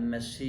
MSc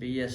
BS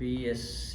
BSc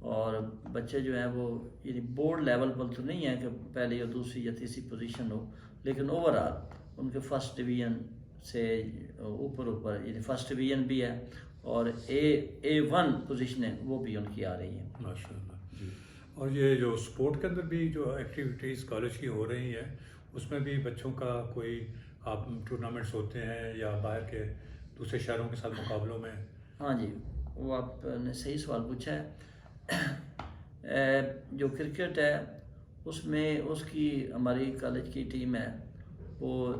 اور بچے جو ہیں وہ یعنی بورڈ لیول پر تو نہیں ہے کہ پہلی یا دوسری یا تیسری پوزیشن ہو، لیکن اوور آل ان کے فرسٹ ڈویژن سے اوپر یعنی فرسٹ ڈویژن بھی ہے اور A1 پوزیشنیں وہ بھی ان کی آ رہی ہیں ماشاء اللہ جی. اور یہ جو اسپورٹ کے اندر بھی جو ایکٹیویٹیز کالج کی ہو رہی ہیں اس میں بھی بچوں کا کوئی آپ ٹورنامنٹس ہوتے ہیں یا باہر کے دوسرے شہروں کے ساتھ مقابلوں میں؟ ہاں جی، وہ آپ نے صحیح سوال پوچھا ہے. جو کرکٹ ہے اس میں اس کی ہماری کالج کی ٹیم ہے، وہ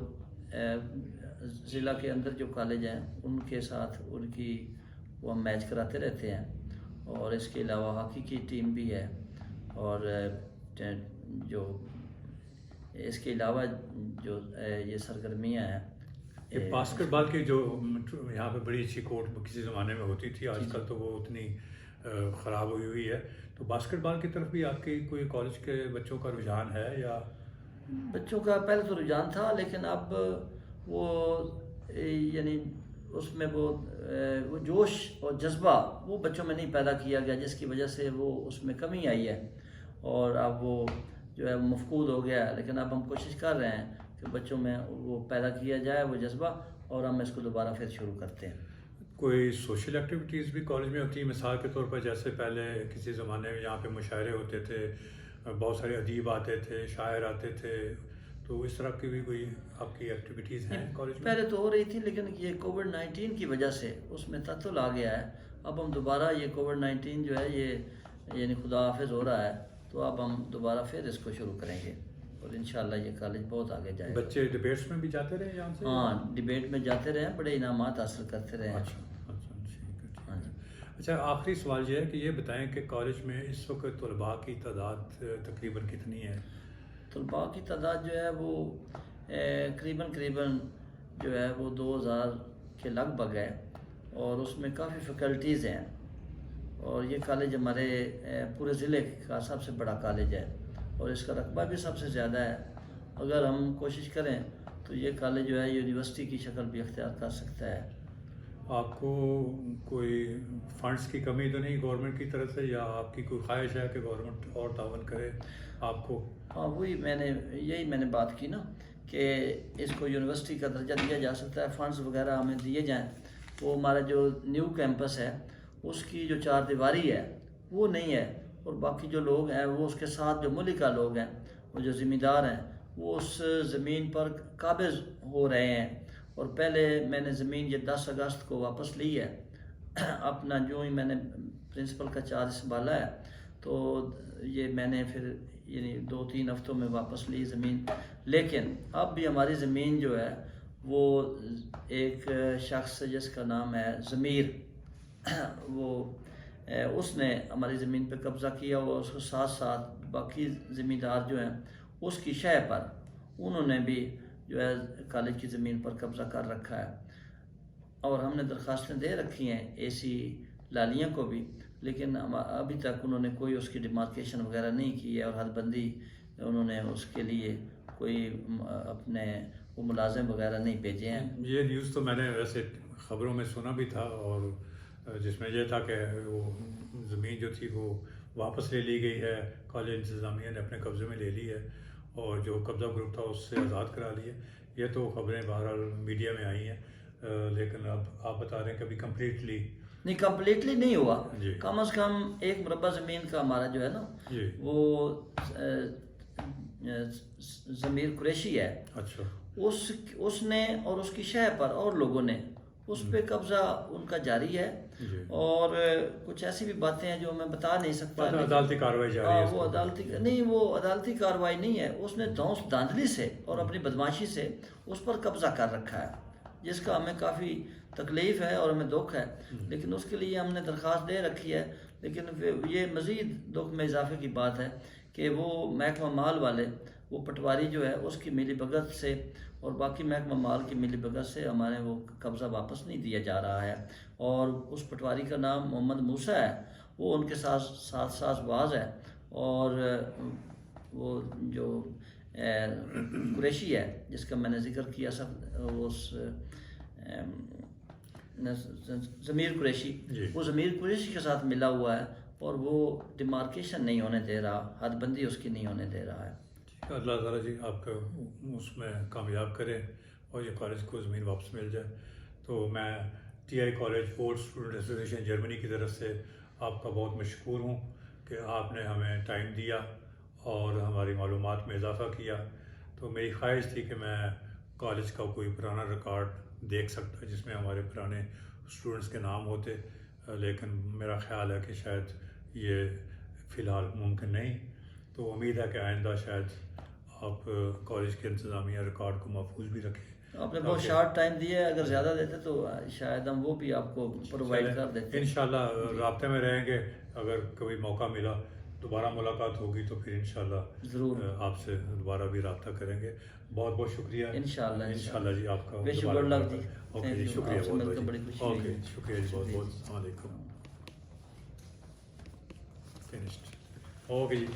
ضلع کے اندر جو کالج ہیں ان کے ساتھ ان کی وہ ہم میچ کراتے رہتے ہیں. اور اس کے علاوہ ہاکی کی ٹیم بھی ہے. اور جو اس کے علاوہ جو یہ سرگرمیاں ہیں، باسکٹ بال کی جو یہاں پہ بڑی اچھی کورٹ کسی زمانے میں ہوتی تھی، آج کل تو وہ اتنی خراب ہوئی ہے، تو باسکٹ بال کی طرف بھی آپ کی کوئی کالج کے بچوں کا رجحان ہے؟ یا بچوں کا پہلے تو رجحان تھا، لیکن اب وہ یعنی اس میں وہ جوش اور جذبہ وہ بچوں میں نہیں پیدا کیا گیا، جس کی وجہ سے وہ اس میں کمی آئی ہے اور اب وہ جو ہے مفقود ہو گیا ہے. لیکن اب ہم کوشش کر رہے ہیں کہ بچوں میں وہ پیدا کیا جائے وہ جذبہ، اور ہم اس کو دوبارہ پھر شروع کرتے ہیں. کوئی سوشل ایکٹیویٹیز بھی کالج میں ہوتی ہیں؟ مثال کے طور پر جیسے پہلے کسی زمانے میں یہاں پہ مشاعرے ہوتے تھے، بہت سارے ادیب آتے تھے، شاعر آتے تھے، تو اس طرح کی بھی کوئی آپ کی ایکٹیویٹیز ہیں کالج میں؟ پہلے تو ہو رہی تھی، لیکن یہ کووڈ-19 کی وجہ سے اس میں تعطل آ گیا ہے. اب ہم دوبارہ یہ کووڈ-19 جو ہے یہ یعنی خدا حافظ ہو رہا ہے، تو اب ہم دوبارہ پھر اس کو شروع کریں گے اور انشاءاللہ یہ کالج بہت آگے جائے گا. بچے ڈبیٹس میں بھی جاتے رہے یہاں سے؟ ہاں، ڈبیٹ میں جاتے رہے ہیں، بڑے انعامات حاصل کرتے رہے ہیں. اچھا، آخری سوال یہ ہے کہ یہ بتائیں کہ کالج میں اس وقت طلباء کی تعداد تقریباً کتنی ہے؟ طلباء کی تعداد جو ہے وہ قریباً جو ہے وہ 2000 کے لگ بھگ ہے، اور اس میں کافی فیکلٹیز ہیں. اور یہ کالج ہمارے پورے ضلع کا سب سے بڑا کالج ہے اور اس کا رقبہ بھی سب سے زیادہ ہے. اگر ہم کوشش کریں تو یہ کالج جو ہے یونیورسٹی کی شکل بھی اختیار کر سکتا ہے. آپ کو کوئی فنڈز کی کمی تو نہیں گورنمنٹ کی طرف سے، یا آپ کی کوئی خواہش ہے کہ گورنمنٹ اور تعاون کرے آپ کو؟ ہاں، وہی میں نے بات کی نا کہ اس کو یونیورسٹی کا درجہ دیا جا سکتا ہے، فنڈز وغیرہ ہمیں دیے جائیں. وہ ہمارا جو نیو کیمپس ہے اس کی جو 4 دیواری ہے وہ نہیں ہے، اور باقی جو لوگ ہیں وہ اس کے ساتھ جو ملکہ لوگ ہیں، وہ جو ذمہ دار ہیں، وہ اس زمین پر قابض ہو رہے ہیں. اور پہلے میں نے زمین یہ 10 اگست کو واپس لی ہے. اپنا جو ہی میں نے پرنسپل کا چارج سنبھالا ہے تو یہ میں نے پھر یعنی 2-3 ہفتوں میں واپس لی زمین. لیکن اب بھی ہماری زمین جو ہے وہ ایک شخص جس کا نام ہے ضمیر، وہ اس نے ہماری زمین پہ قبضہ کیا ہوا. اس کے ساتھ ساتھ باقی ذمہ دار جو ہیں اس کی شے پر انہوں نے بھی جو ہے کالج کی زمین پر قبضہ کر رکھا ہے. اور ہم نے درخواستیں دے رکھی ہیں AC لالیاں کو بھی، لیکن ابھی تک انہوں نے کوئی اس کی ڈیمارکیشن وغیرہ نہیں کی ہے، اور حد بندی انہوں نے اس کے لیے کوئی اپنے وہ ملازم وغیرہ نہیں بھیجے ہیں. یہ نیوز تو میں نے ویسے خبروں میں سنا بھی تھا، اور جس میں یہ تھا کہ وہ زمین جو تھی وہ واپس لے لی گئی ہے، کالج انتظامیہ نے اپنے قبضے میں لے لی ہے، اور جو قبضہ گروپ تھا اس سے آزاد کرا لی ہے. یہ تو خبریں بہرحال میڈیا میں آئی ہیں، لیکن اب آپ بتا رہے ہیں کہ ابھی کمپلیٹلی نہیں ہوا. جی. کم از کم 1 مربع زمین کا ہمارا جو ہے نا جی. وہ ضمیر قریشی ہے. اچھا. اس نے اور اس کی شے پر اور لوگوں نے اس پہ قبضہ ان کا جاری ہے. جی. اور کچھ ایسی بھی باتیں ہیں جو میں بتا نہیں سکتا. عدالتی کارروائی جاری ہے. وہ عدالتی کارروائی نہیں ہے، اس نے دھونس دھاندلی سے اور اپنی بدماشی سے اس پر قبضہ کر رکھا ہے، جس کا ہمیں کافی تکلیف ہے اور ہمیں دکھ ہے. لیکن اس کے لیے ہم نے درخواست دے رکھی ہے. لیکن یہ مزید دکھ میں اضافے کی بات ہے کہ وہ محکمہ مال والے، وہ پٹواری جو ہے اس کی ملی بھگت سے اور باقی محکمہ مال کی ملی بھگت سے ہمارے وہ قبضہ واپس نہیں دیا جا رہا ہے. اور اس پٹواری کا نام محمد موسیٰ ہے، وہ ان کے ساتھ باز ہے. اور وہ جو قریشی ہے جس کا میں نے ذکر کیا اس ضمیر قریشی، وہ ضمیر قریشی کے ساتھ ملا ہوا ہے اور وہ ڈیمارکیشن نہیں ہونے دے رہا، حد بندی اس کی نہیں ہونے دے رہا ہے۔ اللہ تعالیٰ جی آپ کا اس میں کامیاب کرے اور یہ کالج کو زمین واپس مل جائے۔ تو میں T I college old student association Germany کی طرف سے آپ کا بہت مشکور ہوں کہ آپ نے ہمیں ٹائم دیا اور ہماری معلومات میں اضافہ کیا۔ تو میری خواہش تھی کہ میں کالج کا کوئی پرانا ریکارڈ دیکھ سکتا جس میں ہمارے پرانے اسٹوڈنٹس کے نام ہوتے، لیکن میرا خیال ہے کہ شاید یہ فی الحال ممکن نہیں۔ تو امید ہے کہ آئندہ شاید آپ کالج کے انتظامیہ ریکارڈ کو محفوظ بھی رکھیں۔ آپ نے بہت شارٹ ٹائم دیا ہے، اگر زیادہ دیتے تو شاید ہم وہ بھی آپ کو پرووائڈ کر دیتے۔ انشاءاللہ رابطے میں رہیں گے، اگر کبھی موقع ملا دوبارہ ملاقات ہوگی تو پھر انشاءاللہ ضرور آپ سے دوبارہ بھی رابطہ کریں گے۔ بہت بہت شکریہ انشاءاللہ جی آپ کا۔ وش یو گڈ لک جی۔ اوکے جی، شکریہ بہت بہت بڑی جی۔ خوشی اوکے ہوئی۔ شکریہ جی بہت بہت۔ السلام علیکم۔ فنشڈ۔ اوکے جی۔